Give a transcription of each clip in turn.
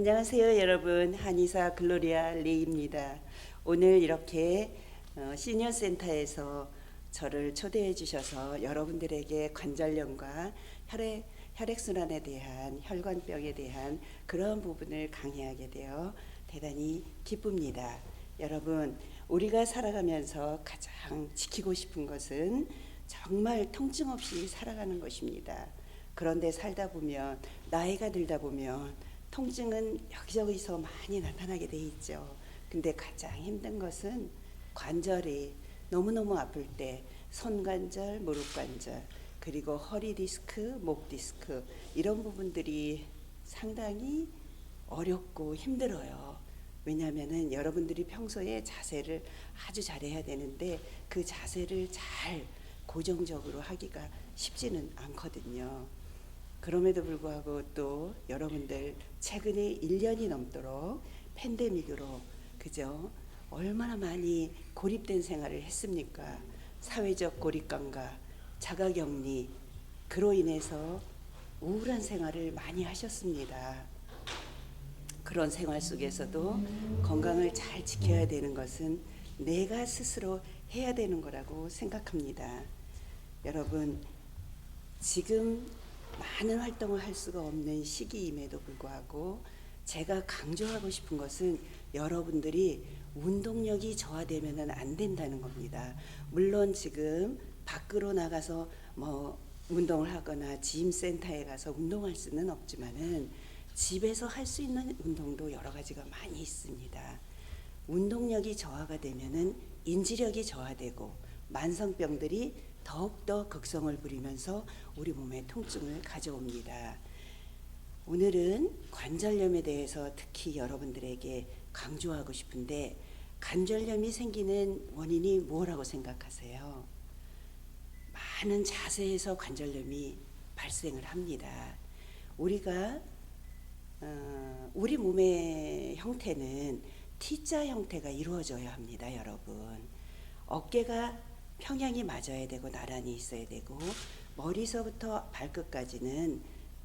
안녕하세요 여러분, 한의사 글로리아 레이입니다. 오늘 이렇게 시니어센터에서 저를 초대해 주셔서 여러분들에게 관절염과 혈액순환에 대한, 혈관병에 대한 그런 부분을 강의하게 되어 대단히 기쁩니다. 여러분, 우리가 살아가면서 가장 지키고 싶은 것은 정말 통증 없이 살아가는 것입니다. 그런데 살다 보면, 나이가 들다 보면 통증은 여기저기서 많이 나타나게 돼 있죠. 근데 가장 힘든 것은 관절이 너무너무 아플 때, 손관절, 무릎관절, 그리고 허리 디스크, 목 디스크, 이런 부분들이 상당히 어렵고 힘들어요. 왜냐하면은 여러분들이 평소에 자세를 아주 잘해야 되는데 그 자세를 잘 고정적으로 하기가 쉽지는 않거든요. 그럼에도 불구하고 또 여러분들 최근에 1년이 넘도록 팬데믹으로, 그죠? 얼마나 많이 고립된 생활을 했습니까? 사회적 고립감과 자가격리, 그로 인해서 우울한 생활을 많이 하셨습니다. 그런 생활 속에서도 건강을 잘 지켜야 되는 것은 내가 스스로 해야 되는 거라고 생각합니다. 여러분, 지금 많은 활동을 할 수가 없는 시기임에도 불구하고 제가 강조하고 싶은 것은 여러분들이 운동력이 저하되면 안 된다는 겁니다. 물론 지금 밖으로 나가서 운동을 하거나 짐센터에 가서 운동할 수는 없지만은 집에서 할 수 있는 운동도 여러 가지가 많이 있습니다. 운동력이 저하가 되면은 인지력이 저하되고 만성병들이 더욱더 극성을 부리면서 우리 몸에 통증을 가져옵니다. 오늘은 관절염에 대해서 특히 여러분들에게 강조하고 싶은데, 관절염이 생기는 원인이 뭐라고 생각하세요? 많은 자세에서 관절염이 발생을 합니다. 우리가 우리 몸의 형태는 T자 형태가 이루어져야 합니다, 여러분. 어깨가 평양이 맞아야 되고 나란히 있어야 되고, 머리서부터 발끝까지는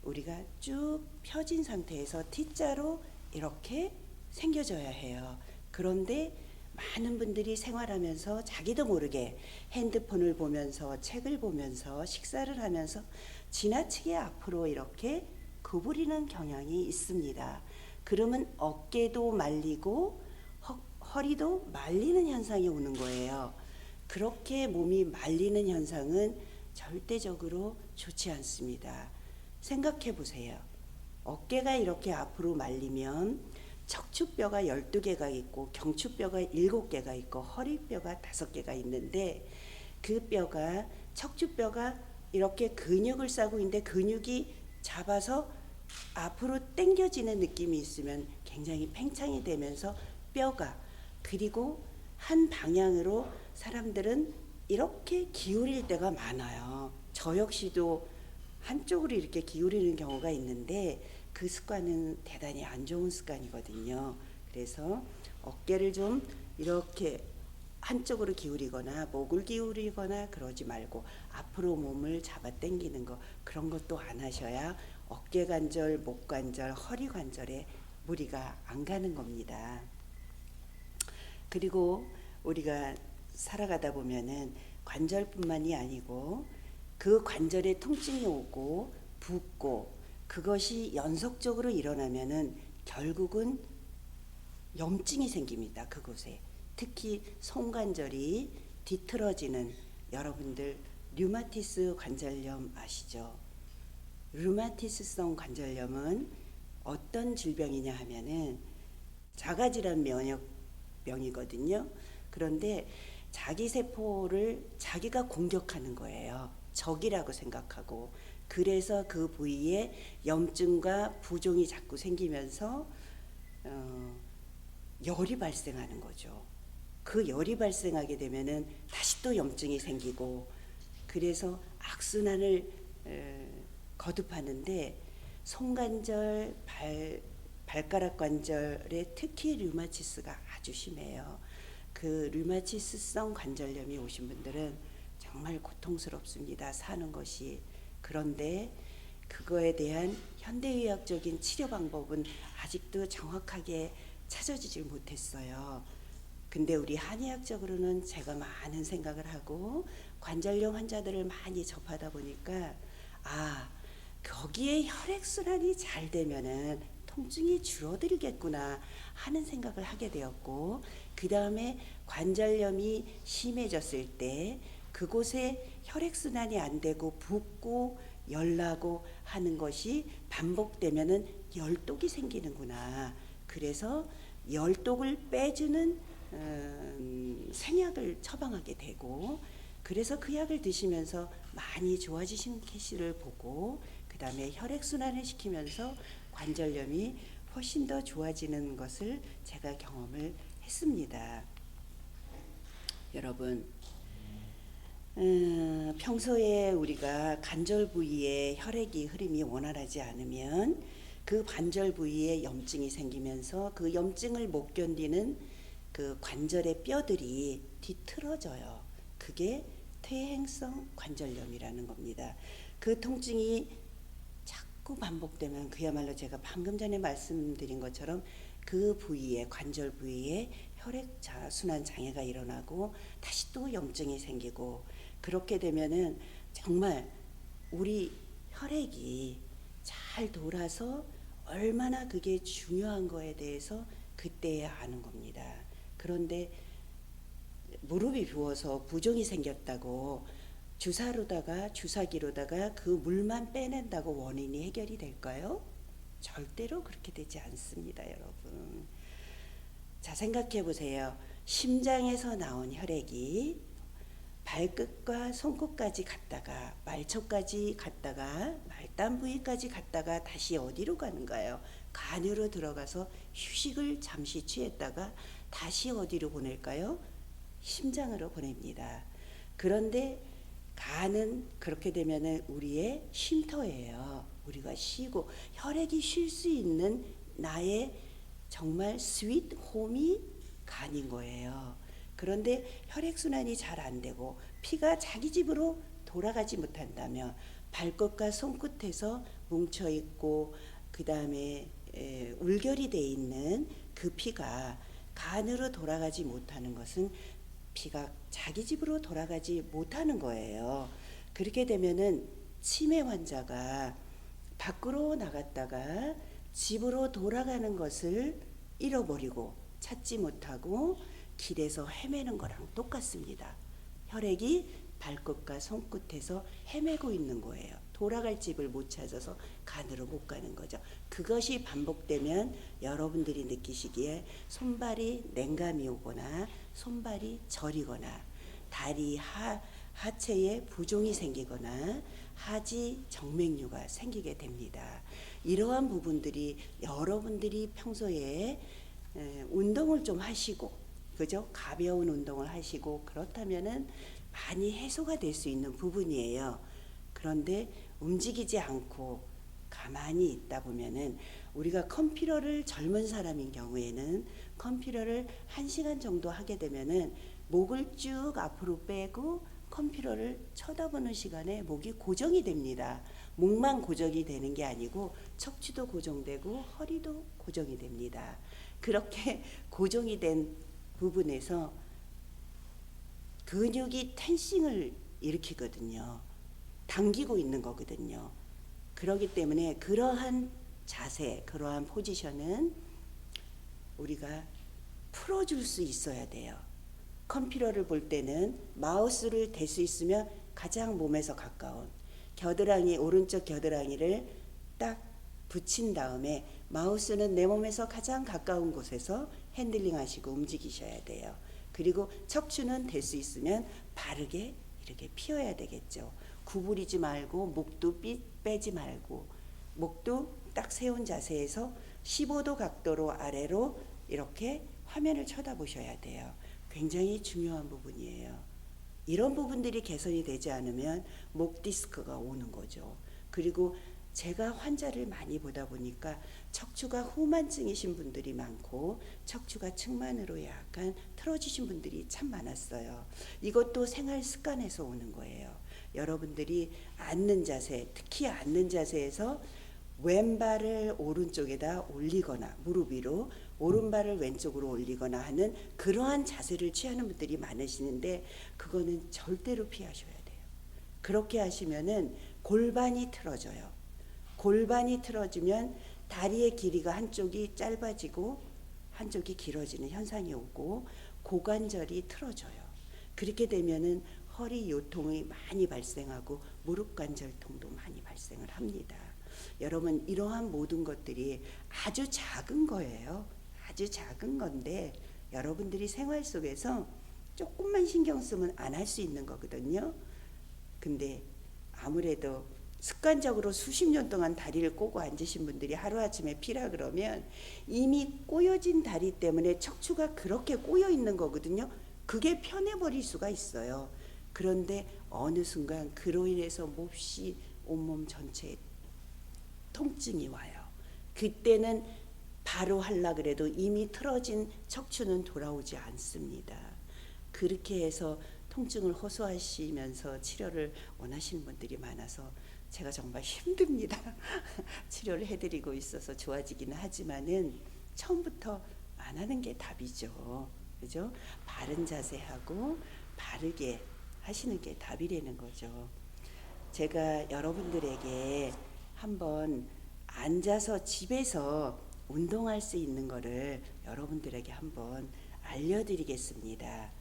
우리가 쭉 펴진 상태에서 T자로 이렇게 생겨져야 해요. 그런데 많은 분들이 생활하면서 자기도 모르게 핸드폰을 보면서, 책을 보면서, 식사를 하면서 지나치게 앞으로 이렇게 구부리는 경향이 있습니다. 그러면 어깨도 말리고 허리도 말리는 현상이 오는 거예요. 그렇게 몸이 말리는 현상은 절대적으로 좋지 않습니다. 생각해 보세요. 어깨가 이렇게 앞으로 말리면 척추뼈가 12개가 있고 경추뼈가 7개가 있고 허리뼈가 5개가 있는데, 그 뼈가, 척추뼈가 이렇게 근육을 싸고 있는데 근육이 잡아서 앞으로 당겨지는 느낌이 있으면 굉장히 팽창이 되면서 뼈가, 그리고 한 방향으로 사람들은 이렇게 기울일 때가 많아요. 저 역시도 한쪽으로 이렇게 기울이는 경우가 있는데 그 습관은 대단히 안 좋은 습관이거든요. 그래서 어깨를 좀 이렇게 한쪽으로 기울이거나 목을 기울이거나 그러지 말고 앞으로 몸을 잡아 당기는 거, 그런 것도 안 하셔야 어깨 관절, 목 관절, 허리 관절에 무리가 안 가는 겁니다. 그리고 우리가 살아가다 보면은 관절뿐만이 아니고 그 관절에 통증이 오고 붓고 그것이 연속적으로 일어나면은 결국은 염증이 생깁니다. 그곳에. 특히 손관절이 뒤틀어지는, 여러분들 류마티스 관절염 아시죠? 류마티스성 관절염은 어떤 질병이냐 하면은 자가질환 면역병이거든요. 그런데 자기 세포를 자기가 공격하는 거예요. 적이라고 생각하고. 그래서 그 부위에 염증과 부종이 자꾸 생기면서 열이 발생하는 거죠. 그 열이 발생하게 되면은 다시 또 염증이 생기고, 그래서 악순환을 거듭하는데, 손관절, 발가락 관절에 특히 류마티스가 아주 심해요. 그 류마티스성 관절염이 오신 분들은 정말 고통스럽습니다, 사는 것이. 그런데 그거에 대한 현대의학적인 치료 방법은 아직도 정확하게 찾아지질 못했어요. 근데 우리 한의학적으로는 제가 많은 생각을 하고 관절염 환자들을 많이 접하다 보니까 거기에 혈액순환이 잘 되면은 통증이 줄어들겠구나 하는 생각을 하게 되었고, 그 다음에 관절염이 심해졌을 때 그곳에 혈액순환이 안 되고 붓고 열나고 하는 것이 반복되면은 열독이 생기는구나. 그래서 열독을 빼주는 생약을 처방하게 되고, 그래서 그 약을 드시면서 많이 좋아지신 케이스를 보고, 그 다음에 혈액순환을 시키면서 관절염이 훨씬 더 좋아지는 것을 제가 경험을 했습니다. 여러분, 평소에 우리가 관절 부위에 혈액이 흐름이 원활하지 않으면 그 관절 부위에 염증이 생기면서 그 염증을 못 견디는 그 관절의 뼈들이 뒤틀어져요. 그게 퇴행성 관절염이라는 겁니다. 그 통증이 자꾸 반복되면 그야말로 제가 방금 전에 말씀드린 것처럼 그 부위에, 관절 부위에 혈액 순환 장애가 일어나고 다시 또 염증이 생기고, 그렇게 되면은 정말 우리 혈액이 잘 돌아서 얼마나 그게 중요한 거에 대해서 그때야 아는 겁니다. 그런데 무릎이 부어서 부종이 생겼다고 주사기로다가 그 물만 빼낸다고 원인이 해결이 될까요? 절대로 그렇게 되지 않습니다, 여러분. 자, 생각해 보세요. 심장에서 나온 혈액이 발끝과 손끝까지 갔다가 말초까지 갔다가 말단 부위까지 갔다가 다시 어디로 가는가요? 간으로 들어가서 휴식을 잠시 취했다가 다시 어디로 보낼까요? 심장으로 보냅니다. 그런데 간은 그렇게 되면은 우리의 쉼터예요. 우리가 쉬고 혈액이 쉴 수 있는 나의 정말 스윗 홈이 간인 거예요. 그런데 혈액순환이 잘 안 되고 피가 자기 집으로 돌아가지 못한다면 발끝과 손끝에서 뭉쳐 있고 그 다음에 울결이 돼 있는 그 피가 간으로 돌아가지 못하는 것은 피가 자기 집으로 돌아가지 못하는 거예요. 그렇게 되면은 치매 환자가 밖으로 나갔다가 집으로 돌아가는 것을 잃어버리고 찾지 못하고 길에서 헤매는 거랑 똑같습니다. 혈액이 발끝과 손끝에서 헤매고 있는 거예요. 돌아갈 집을 못 찾아서 간으로 못 가는 거죠. 그것이 반복되면 여러분들이 느끼시기에 손발이 냉감이 오거나 손발이 저리거나 다리 하체에 부종이 생기거나 하지 정맥류가 생기게 됩니다. 이러한 부분들이 여러분들이 평소에 운동을 좀 하시고, 그죠? 가벼운 운동을 하시고 그렇다면은 많이 해소가 될 수 있는 부분이에요. 그런데 움직이지 않고 가만히 있다 보면은 우리가 컴퓨터를 젊은 사람인 경우에는 컴퓨터를 1시간 정도 하게 되면은 목을 쭉 앞으로 빼고 컴퓨터를 쳐다보는 시간에 목이 고정이 됩니다. 목만 고정이 되는 게 아니고 척추도 고정되고 허리도 고정이 됩니다. 그렇게 고정이 된 부분에서 근육이 텐싱을 일으키거든요. 당기고 있는 거거든요. 그렇기 때문에 그러한 자세, 그러한 포지션은 우리가 풀어줄 수 있어야 돼요. 컴퓨터를 볼 때는 마우스를 댈 수 있으면 가장 몸에서 가까운 겨드랑이, 오른쪽 겨드랑이를 딱 붙인 다음에 마우스는 내 몸에서 가장 가까운 곳에서 핸들링 하시고 움직이셔야 돼요. 그리고 척추는 될 수 있으면 바르게 이렇게 펴야 되겠죠. 구부리지 말고 목도 빼지 말고 목도 딱 세운 자세에서 15도 각도로 아래로 이렇게 화면을 쳐다보셔야 돼요. 굉장히 중요한 부분이에요. 이런 부분들이 개선이 되지 않으면 목 디스크가 오는 거죠. 그리고 제가 환자를 많이 보다 보니까 척추가 후만증이신 분들이 많고 척추가 측만으로 약간 틀어지신 분들이 참 많았어요. 이것도 생활 습관에서 오는 거예요. 여러분들이 앉는 자세, 특히 앉는 자세에서 왼발을 오른쪽에다 올리거나 무릎 위로 오른발을 왼쪽으로 올리거나 하는 그러한 자세를 취하는 분들이 많으시는데 그거는 절대로 피하셔야 돼요. 그렇게 하시면은 골반이 틀어져요. 골반이 틀어지면 다리의 길이가 한쪽이 짧아지고 한쪽이 길어지는 현상이 오고 고관절이 틀어져요. 그렇게 되면은 허리 요통이 많이 발생하고 무릎 관절통도 많이 발생을 합니다. 여러분 이러한 모든 것들이 아주 작은 거예요. 아주 작은 건데 여러분들이 생활 속에서 조금만 신경 쓰면 안 할 수 있는 거거든요. 근데 아무래도 습관적으로 수십 년 동안 다리를 꼬고 앉으신 분들이 하루아침에 피라 그러면 이미 꼬여진 다리 때문에 척추가 그렇게 꼬여 있는 거거든요. 그게 편해버릴 수가 있어요. 그런데 어느 순간 그로 인해서 몹시 온몸 전체에 통증이 와요. 그때는 바로 하려 그래도 이미 틀어진 척추는 돌아오지 않습니다. 그렇게 해서 통증을 호소하시면서 치료를 원하시는 분들이 많아서 제가 정말 힘듭니다. 치료를 해드리고 있어서 좋아지기는 하지만은 처음부터 안 하는 게 답이죠. 그죠? 바른 자세하고 바르게 하시는 게 답이라는 거죠. 제가 여러분들에게 한번 앉아서 집에서 운동할 수 있는 거를 여러분들에게 한번 알려드리겠습니다.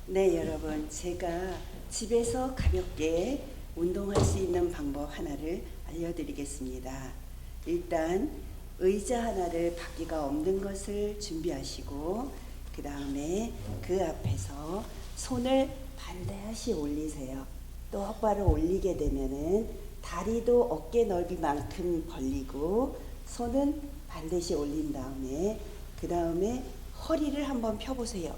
네, 여러분, 제가 집에서 가볍게 운동할 수 있는 방법 하나를 알려드리겠습니다. 일단 의자 하나를 바퀴가 없는 것을 준비하시고 그 다음에 그 앞에서 손을 반드시 올리세요. 똑바로 올리게 되면은 다리도 어깨 넓이만큼 벌리고 손은 반드시 올린 다음에 그 다음에 허리를 한번 펴보세요.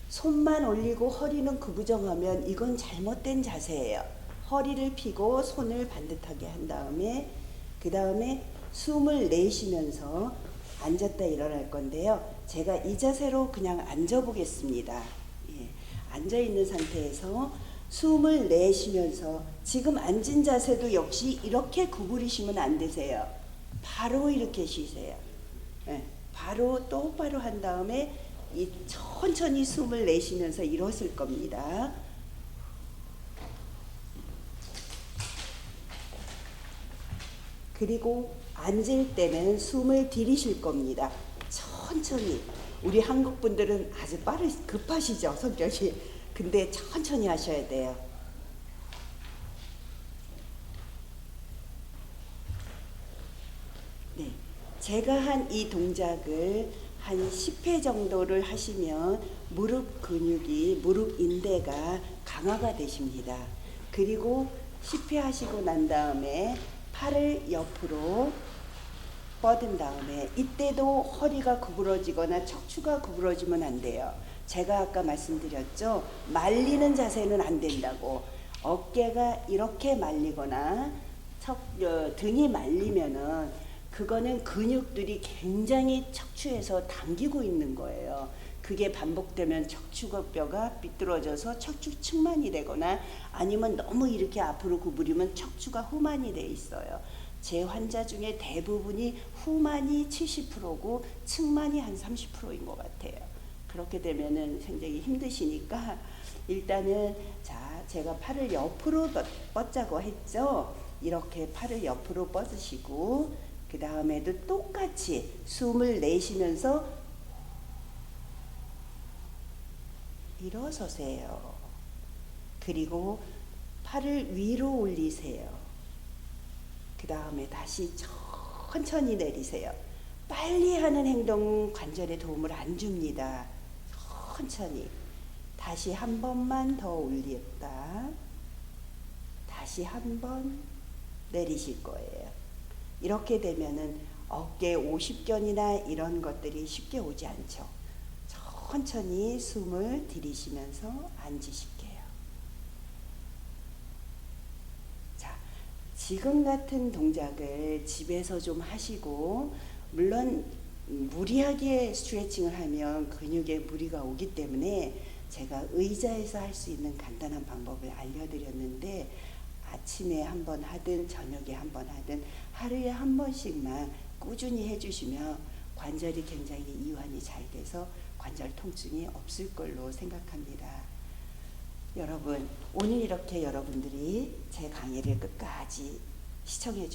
손만 올리고 허리는 구부정하면 이건 잘못된 자세예요. 허리를 펴고 손을 반듯하게 한 다음에 그 다음에 숨을 내쉬면서 앉았다 일어날 건데요. 제가 이 자세로 그냥 앉아 보겠습니다. 예, 앉아 있는 상태에서 숨을 내쉬면서 지금 앉은 자세도 역시 이렇게 구부리시면 안 되세요. 바로 이렇게 쉬세요. 예, 바로 똑바로 한 다음에 천천히 숨을 내쉬면서 일어설 겁니다. 그리고 앉을 때는 숨을 들이쉴 겁니다. 천천히. 우리 한국 분들은 아주 급하시죠, 성격이. 근데 천천히 하셔야 돼요. 네, 제가 한 이 동작을 한 10회 정도를 하시면 무릎 근육이, 무릎 인대가 강화가 되십니다. 그리고 10회 하시고 난 다음에 팔을 옆으로 뻗은 다음에 이때도 허리가 구부러지거나 척추가 구부러지면 안 돼요. 제가 아까 말씀드렸죠. 말리는 자세는 안 된다고. 어깨가 이렇게 말리거나 등이 말리면은 그거는 근육들이 굉장히 척추에서 당기고 있는 거예요. 그게 반복되면 척추뼈가 삐뚤어져서 척추 측만이 되거나 아니면 너무 이렇게 앞으로 구부리면 척추가 후만이 돼 있어요. 제 환자 중에 대부분이 후만이 70%고 측만이 한 30%인 것 같아요. 그렇게 되면은 굉장히 힘드시니까 일단은 자, 제가 팔을 옆으로 뻗자고 했죠. 이렇게 팔을 옆으로 뻗으시고 그 다음에도 똑같이 숨을 내쉬면서 일어서세요. 그리고 팔을 위로 올리세요. 그 다음에 다시 천천히 내리세요. 빨리 하는 행동은 관절에 도움을 안 줍니다. 천천히. 다시 한 번만 더 올렸다. 다시 한 번 내리실 거예요. 이렇게 되면은 어깨 오십견이나 이런 것들이 쉽게 오지 않죠. 천천히 숨을 들이쉬면서 앉으실게요. 자, 지금 같은 동작을 집에서 좀 하시고, 물론 무리하게 스트레칭을 하면 근육에 무리가 오기 때문에 제가 의자에서 할 수 있는 간단한 방법을 알려드렸는데 아침에 한 번 하든 저녁에 한 번 하든 하루에 한 번씩만 꾸준히 해주시면 관절이 굉장히 이완이 잘 돼서 관절 통증이 없을 걸로 생각합니다. 여러분, 오늘 이렇게 여러분들이 제 강의를 끝까지 시청해